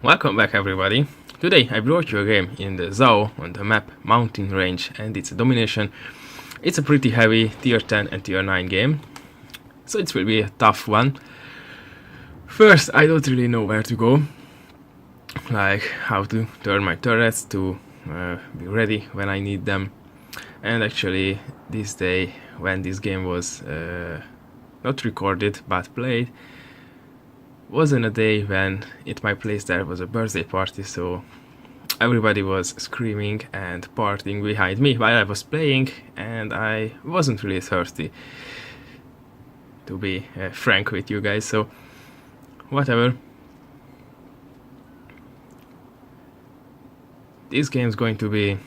Welcome back everybody. Today I brought you a game in the ZOO on the map Mountain Range, and it's a domination. It's a pretty heavy tier 10 and tier 9 game, so it will be a tough one. First, I don't really know where to go, like how to turn my turrets to be ready when I need them. And actually this day, when this game was not recorded but played, wasn't a day when at my place there was a birthday party, so everybody was screaming and partying behind me while I was playing, and I wasn't really thirsty, to be frank with you guys, so whatever. This game's going to be,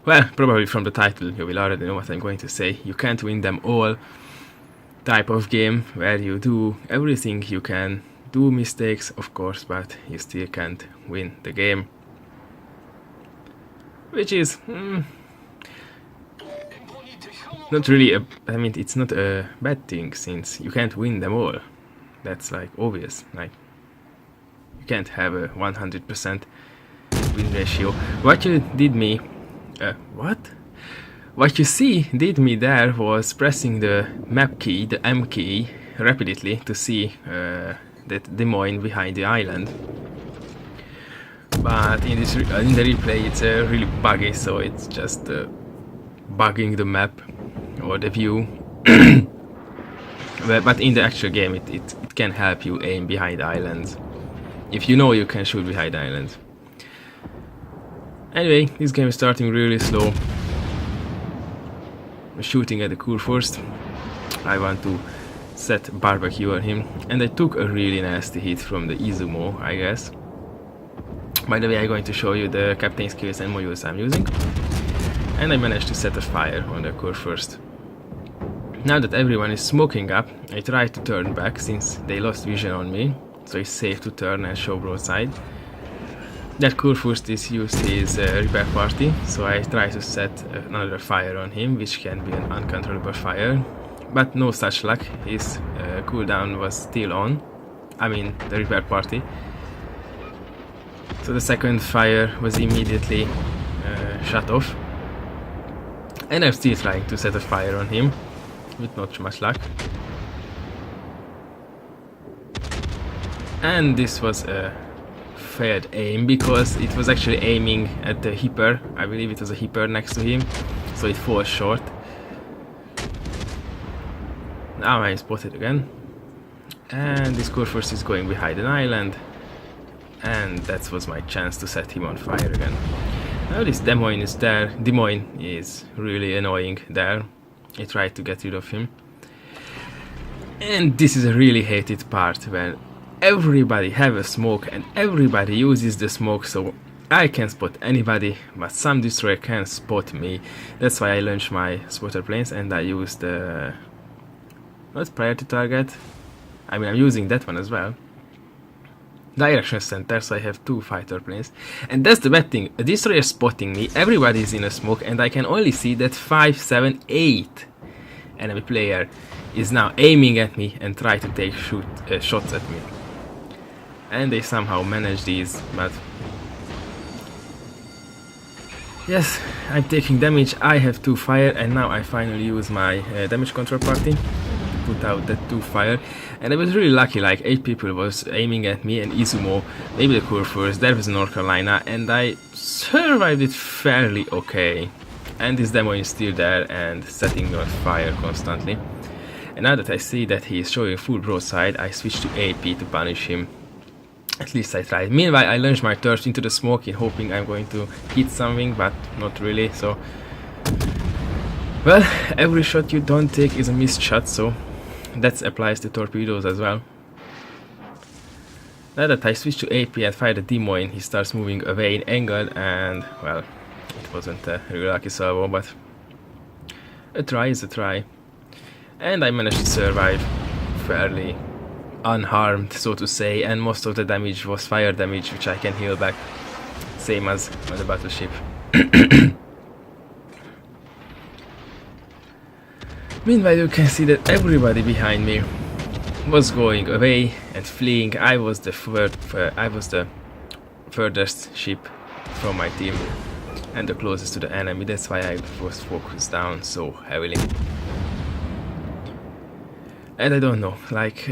well, probably from the title you will already know what I'm going to say. You can't win them all type of game, where you do everything you can, do mistakes of course, but you still can't win the game, which is not really I mean, it's not a bad thing, since you can't win them all. That's like obvious, like you can't have a 100% win ratio. What you did me What you see did me there was pressing the map key, the M key, repeatedly to see that Des Moines behind the island. But in the replay it's really buggy, so it's just bugging the map or the view. But in the actual game it can help you aim behind islands, if you know you can shoot behind islands. Anyway, this game is starting really slow. Shooting at the Kurfürst. I want to set barbecue on him, and I took a really nasty hit from the Izumo, I guess. By the way, I'm going to show you the captain skills and modules I'm using, and I managed to set a fire on the Kurfürst. Now that everyone is smoking up, I try to turn back since they lost vision on me, so it's safe to turn and show broadside. That Kurfürst is used his repair party, so I try to set another fire on him, which can be an uncontrollable fire, but no such luck. His cooldown was still on, I mean the repair party, so the second fire was immediately shut off, and I'm still trying to set a fire on him with not much luck. And this was a failed aim, because it was actually aiming at the hipper. I believe it was a hipper next to him, so it falls short. Now I spotted again, and this Kurfürst is going behind an island, and that was my chance to set him on fire again. Now this Des Moines is there. Des Moines is really annoying there. I tried to get rid of him, and this is a really hated part, when everybody have a smoke and everybody uses the smoke, so I can spot anybody, but some destroyer can spot me. That's why I launched my spotter planes, and I used the not priority target, I mean I'm using that one as well, direction center, so I have 2 fighter planes. And that's the bad thing, a destroyer spotting me, everybody is in a smoke, and I can only see that 5, 7, 8 enemy player is now aiming at me and try to take shots at me. And they somehow manage these, but yes, I'm taking damage. I have 2 fire, and now I finally use my damage control party to put out that 2 fire. And I was really lucky, like 8 people was aiming at me, and Izumo, maybe the Kurfürst, there was North Carolina, and I survived it fairly okay. And this demo is still there and setting me on fire constantly. And now that I see that he is showing full broadside, I switch to AP to punish him. At least I tried. Meanwhile, I launched my torch into the smoke in hoping I'm going to hit something, but not really, so... Well, every shot you don't take is a missed shot, so that applies to torpedoes as well. Now that I switch to AP and fire the Des Moines, he starts moving away in angle, and, well, it wasn't a really lucky salvo, but a try is a try. And I managed to survive fairly unharmed, so to say, and most of the damage was fire damage, which I can heal back, same as on the battleship. Meanwhile, you can see that everybody behind me was going away and fleeing. I was the furthest ship from my team and the closest to the enemy. That's why I was focused down so heavily. And I don't know, like,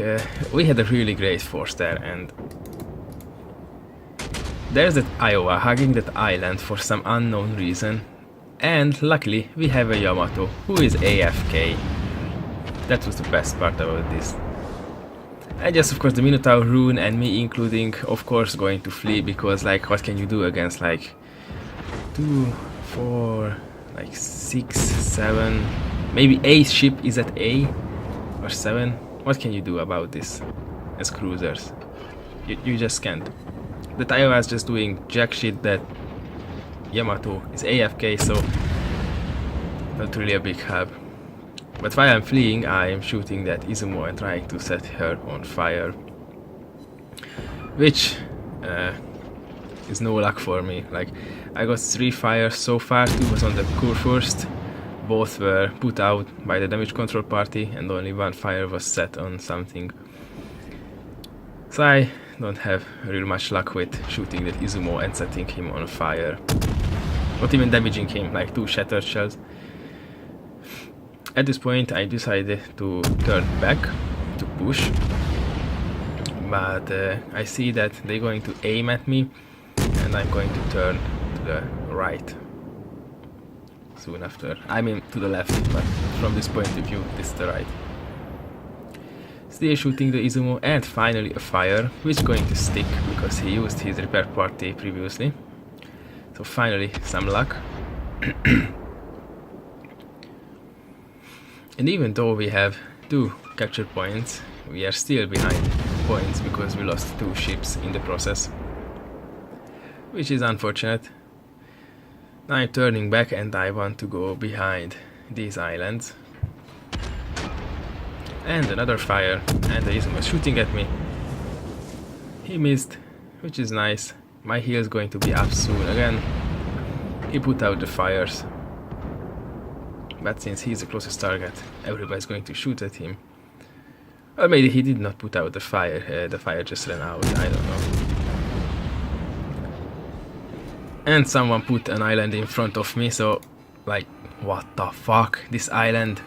we had a really great force there, and there's that Iowa hugging that island for some unknown reason, and luckily we have a Yamato who is AFK. That was the best part about this. And just of course the Minotaur rune and me including, of course, going to flee, because like what can you do against like 2, 4, like 6, 7, maybe 8 ship is at A or 7. What can you do about this as cruisers? You just can't. The Iowa is just doing jack shit, that Yamato is AFK, so not really a big help. But while I'm fleeing, I am shooting that Izumo and trying to set her on fire, which is no luck for me. Like, I got 3 fires so far, 2 was on the Kurfürst, both were put out by the damage control party, and only 1 fire was set on something. So I don't have real much luck with shooting that Izumo and setting him on fire. Not even damaging him, like 2 shattered shells. At this point I decided to turn back to push, but I see that they're going to aim at me, and I'm going to turn to the right soon after. I mean to the left, but from this point of view this is the right. Still shooting the Izumo, and finally a fire, which is going to stick because he used his repair party previously. So finally some luck. And even though we have 2 capture points, we are still behind points because we lost 2 ships in the process, which is unfortunate. Now I'm turning back and I want to go behind these islands. And another fire, and the Izumo was shooting at me. He missed, which is nice. My heal is going to be up soon again. He put out the fires, but since he's the closest target, everybody's going to shoot at him. Or maybe he did not put out the fire just ran out, I don't know. And someone put an island in front of me, so like, what the fuck, this island?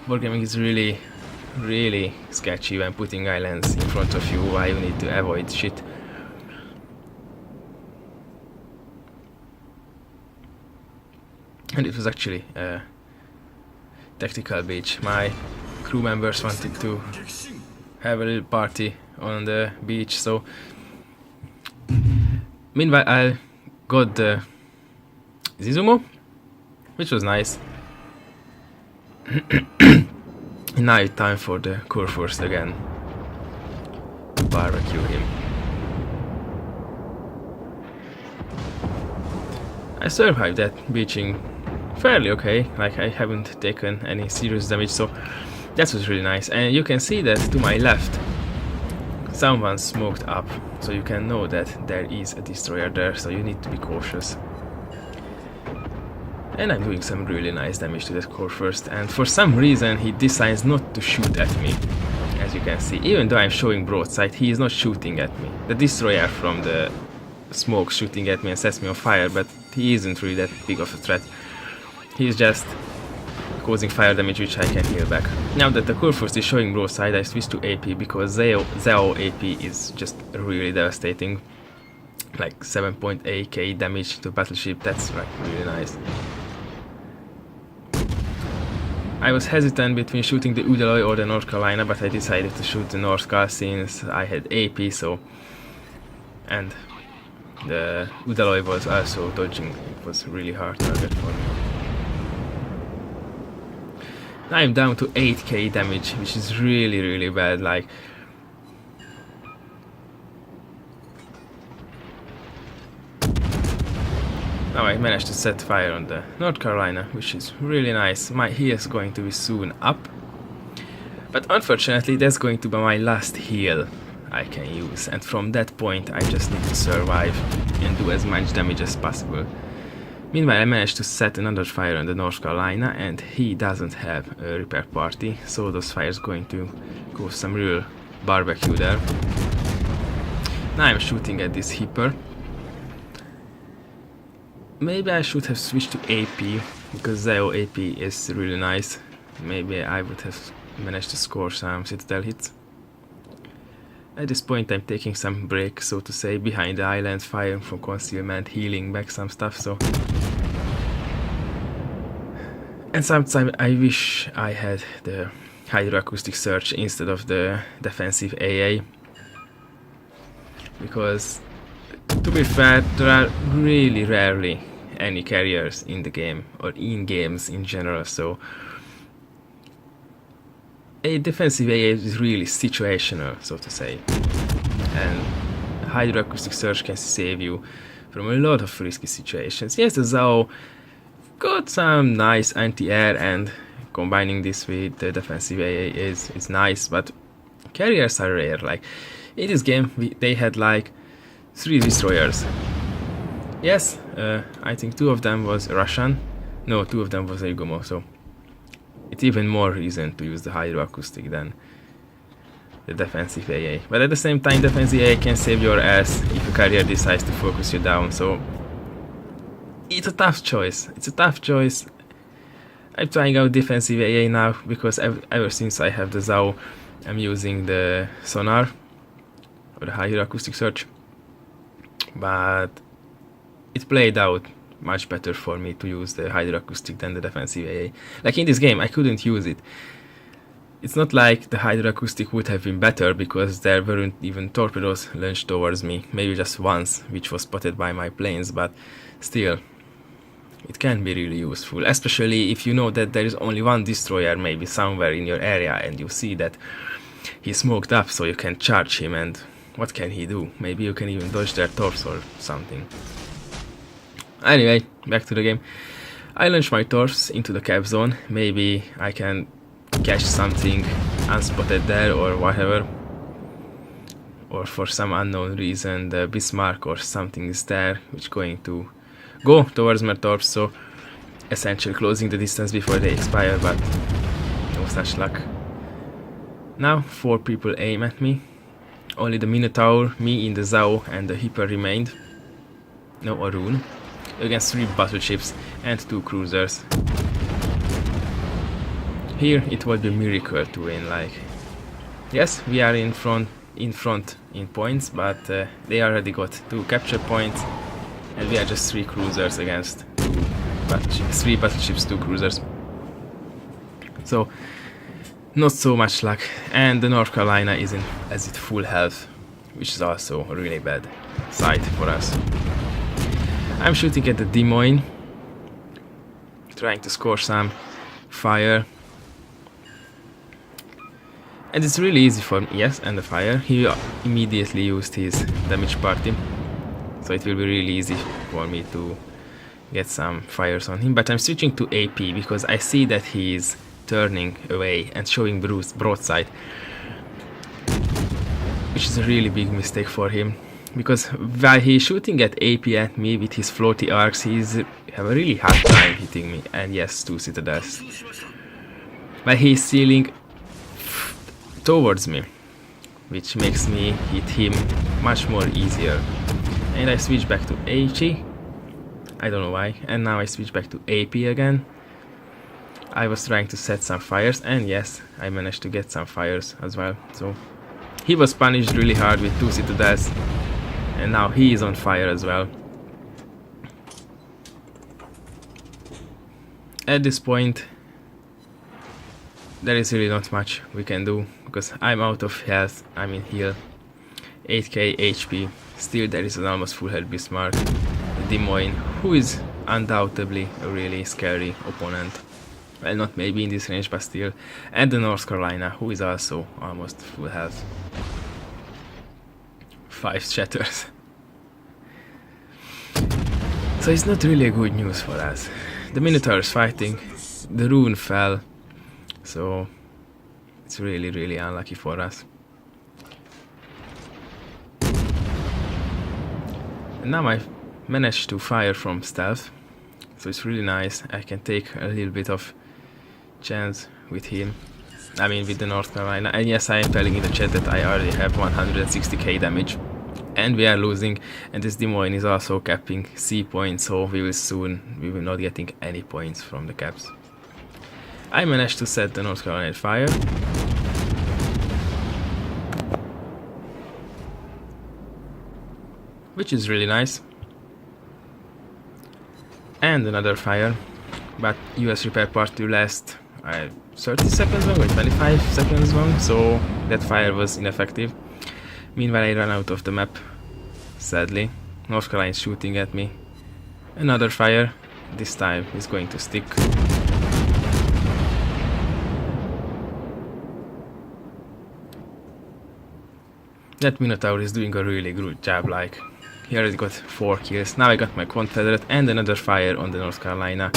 Wargaming is really sketchy when putting islands in front of you, why you need to avoid shit. And it was actually a tactical beach. My crew members wanted to have a little party on the beach, so meanwhile I got the Izumo, which was nice. Now it's time for the Kurfürst again to barbecue him. I survived that beaching fairly okay, like I haven't taken any serious damage, so that was really nice. And you can see that to my left someone smoked up, so you can know that there is a destroyer there, so you need to be cautious. And I'm doing some really nice damage to that Kurfürst, and for some reason he decides not to shoot at me. As you can see, even though I'm showing broadside, he is not shooting at me. The destroyer from the smoke shooting at me and sets me on fire, but he isn't really that big of a threat. He's just causing fire damage, which I can heal back. Now that the Kurfürst is showing broadside, I switch to AP because Zao AP is just really devastating. Like 7.8k damage to battleship, that's like really nice. I was hesitant between shooting the Udaloy or the North Carolina, but I decided to shoot the North Car since I had AP, so... And the Udaloy was also dodging, it was a really hard target for me. Now I'm down to 8k damage, which is really bad, like... Now I managed to set fire on the North Carolina, which is really nice. My heal is going to be soon up. But unfortunately that's going to be my last heal I can use. And from that point I just need to survive and do as much damage as possible. Meanwhile, I managed to set another fire on the North Carolina, and he doesn't have a repair party, so those fires going to cause some real barbecue there. Now I'm shooting at this Hipper. Maybe I should have switched to AP, because Zeo AP is really nice. Maybe I would have managed to score some Citadel hits. At this point I'm taking some break, so to say, behind the island, firing from concealment, healing back some stuff, so... And sometimes I wish I had the hydroacoustic search instead of the defensive AA. Because, to be fair, there are really rarely any carriers in the game, or in games in general, so... A defensive AA is really situational, so to say, and hydroacoustic search can save you from a lot of risky situations. Yes, the Zao got some nice anti-air, and combining this with the defensive AA is nice, but carriers are rare. Like, in this game, they had like 3 destroyers. Yes, I think 2 of them was Russian, no, 2 of them was Ergomo, so... It's even more reason to use the hydroacoustic than the defensive AA. But at the same time, defensive AA can save your ass if a carrier decides to focus you down, so... It's a tough choice. It's a tough choice. I'm trying out defensive AA now, because ever since I have the Zao, I'm using the sonar, or the hydroacoustic search. But it played out much better for me to use the hydroacoustic than the defensive AA. Like in this game, I couldn't use it. It's not like the hydroacoustic would have been better, because there weren't even torpedoes launched towards me. Maybe just once, which was spotted by my planes, but still, it can be really useful. Especially if you know that there is only one destroyer maybe somewhere in your area, and you see that he's smoked up, so you can charge him, and what can he do? Maybe you can even dodge their torps or something. Anyway, back to the game. I launch my torps into the cap zone. Maybe I can catch something unspotted there or whatever. Or for some unknown reason the Bismarck or something is there which going to go towards my torps, so essentially closing the distance before they expire, but no such luck. Now 4 people aim at me. Only the Minotaur, me in the Zao, and the Hipper remained. No Arun. Against 3 battleships and 2 cruisers. Here it would be a miracle to win, like... Yes, we are in front in points, but they already got 2 capture points, and we are just 3 cruisers against 3 battleships, 2 cruisers. So, not so much luck, and the North Carolina is in as it full health, which is also a really bad sight for us. I'm shooting at the Des Moines, trying to score some fire. And it's really easy for me. Yes, and the fire. He immediately used his damage party, so it will be really easy for me to get some fires on him. But I'm switching to AP because I see that he is turning away and showing broadside, which is a really big mistake for him. Because while he's shooting at AP at me with his floaty arcs, he's have a really hard time hitting me. And yes, 2 citadels. But he's sealing towards me, which makes me hit him much more easier. And I switch back to HE. I don't know why. And now I switch back to AP again. I was trying to set some fires, and yes, I managed to get some fires as well. So he was punished really hard with 2 citadels. And now he is on fire as well. At this point, there is really not much we can do, because I'm out of health, I'm in heal. 8k HP, still there is an almost full health Bismarck. Des Moines, who is undoubtedly a really scary opponent. Well, not maybe in this range, but still. And the North Carolina, who is also almost full health. 5 shatters. So it's not really good news for us. The Minotaur is fighting, the rune fell, so it's really, really unlucky for us. And now I managed to fire from stealth, so it's really nice. I can take a little bit of chance with him. I mean with the North Carolina. And yes, I am telling in the chat that I already have 160k damage. And we are losing, and this Des Moines is also capping C points, so we will not getting any points from the caps. I managed to set the North Carolina fire. Which is really nice. And another fire, but US repair part will last 30 seconds long or 25 seconds long, so that fire was ineffective. Meanwhile, I ran out of the map, sadly. North Carolina is shooting at me. Another fire, this time is going to stick. That Minotaur is doing a really good job, like, he already got 4 kills. Now I got my Confederate and another fire on the North Carolina.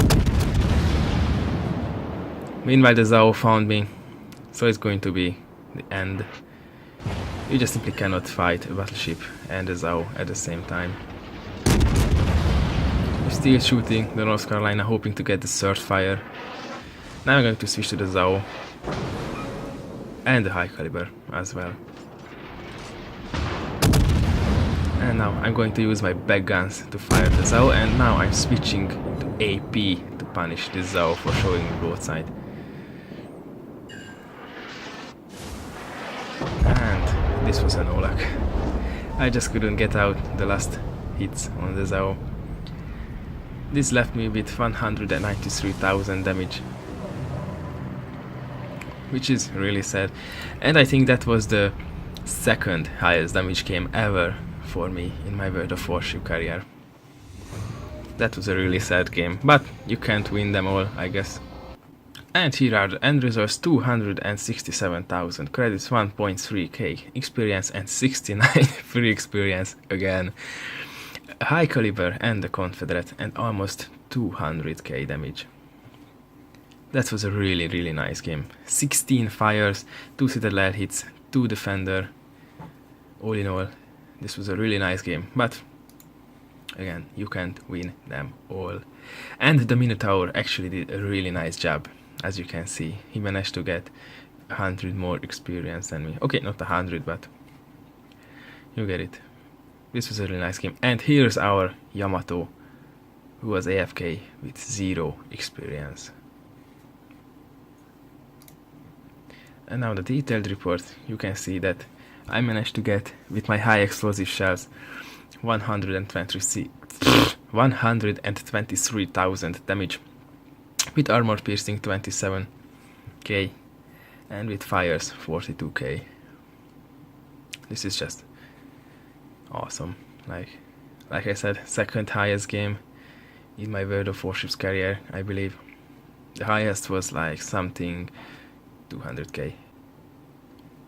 Meanwhile, the Zao found me, so it's going to be the end. You just simply cannot fight a battleship and a Zao at the same time. I'm still shooting the North Carolina, hoping to get the third fire. Now I'm going to switch to the Zao and the high caliber as well. And now I'm going to use my back guns to fire the Zao, and now I'm switching to AP to punish the Zao for showing me broadside. And this was a no luck. I just couldn't get out the last hits on the Zao. This left me with 193,000 damage, which is really sad. And I think that was the second highest damage game ever for me in my World of Warship career. That was a really sad game, but you can't win them all, I guess. And here are the end results: 267,000 credits, 1.3k experience, and 69 free experience again. A high caliber and a Confederate, and almost 200k damage. That was a really nice game. 16 fires, 2 Citadel hits, 2 Defender. All in all, this was a really nice game, but again, you can't win them all. And the Minotaur actually did a really nice job. As you can see, he managed to get 100 more experience than me. Okay, not 100, but you get it. This was a really nice game. And here's our Yamato, who was AFK with 0 experience. And now the detailed report, you can see that I managed to get, with my high explosive shells, 123,000 damage, with armor piercing 27k, and with fires 42k. This is just awesome. Like I said, second highest game in my World of Warships career, I believe. The highest was like something 200k.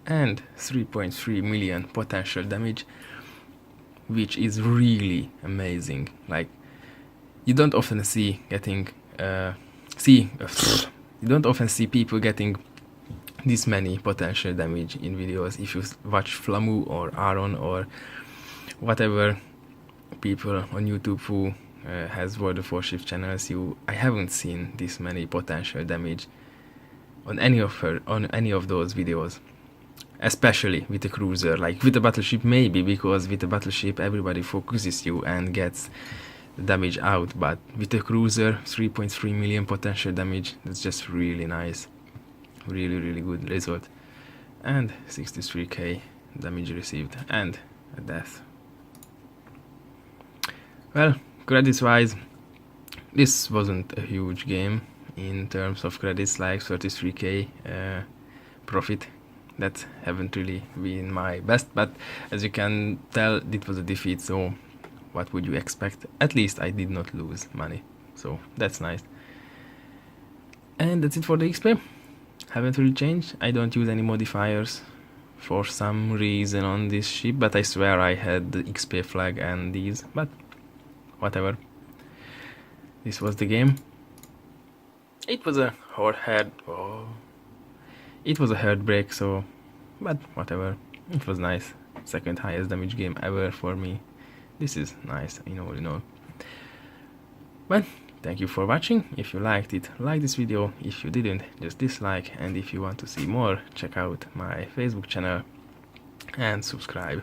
And 3.3 million potential damage, which is really amazing. Like, you don't often see you don't often see people getting this many potential damage in videos. If you watch Flamu or Aaron or whatever people on YouTube who has World of Warship channels, I haven't seen this many potential damage on any of those videos. Especially with the cruiser. Like with the battleship maybe, because with the battleship everybody focuses you and gets the damage out, but with the cruiser 3.3 million potential damage, that's just really nice. Really good result. And 63k damage received and a death. Well, credits wise, this wasn't a huge game in terms of credits, like 33k profit. That haven't really been my best, but as you can tell, it was a defeat, so what would you expect? At least I did not lose money, so that's nice. And that's it for the XP. Haven't really changed. I don't use any modifiers for some reason on this ship, but I swear I had the XP flag and these, but whatever. This was the game. It was a heartbreak, so, but whatever. It was nice. Second highest damage game ever for me. This is nice, in all. But Thank you for watching. If you liked it, like this video. If you didn't, just dislike. And if you want to see more, check out my Facebook channel and subscribe.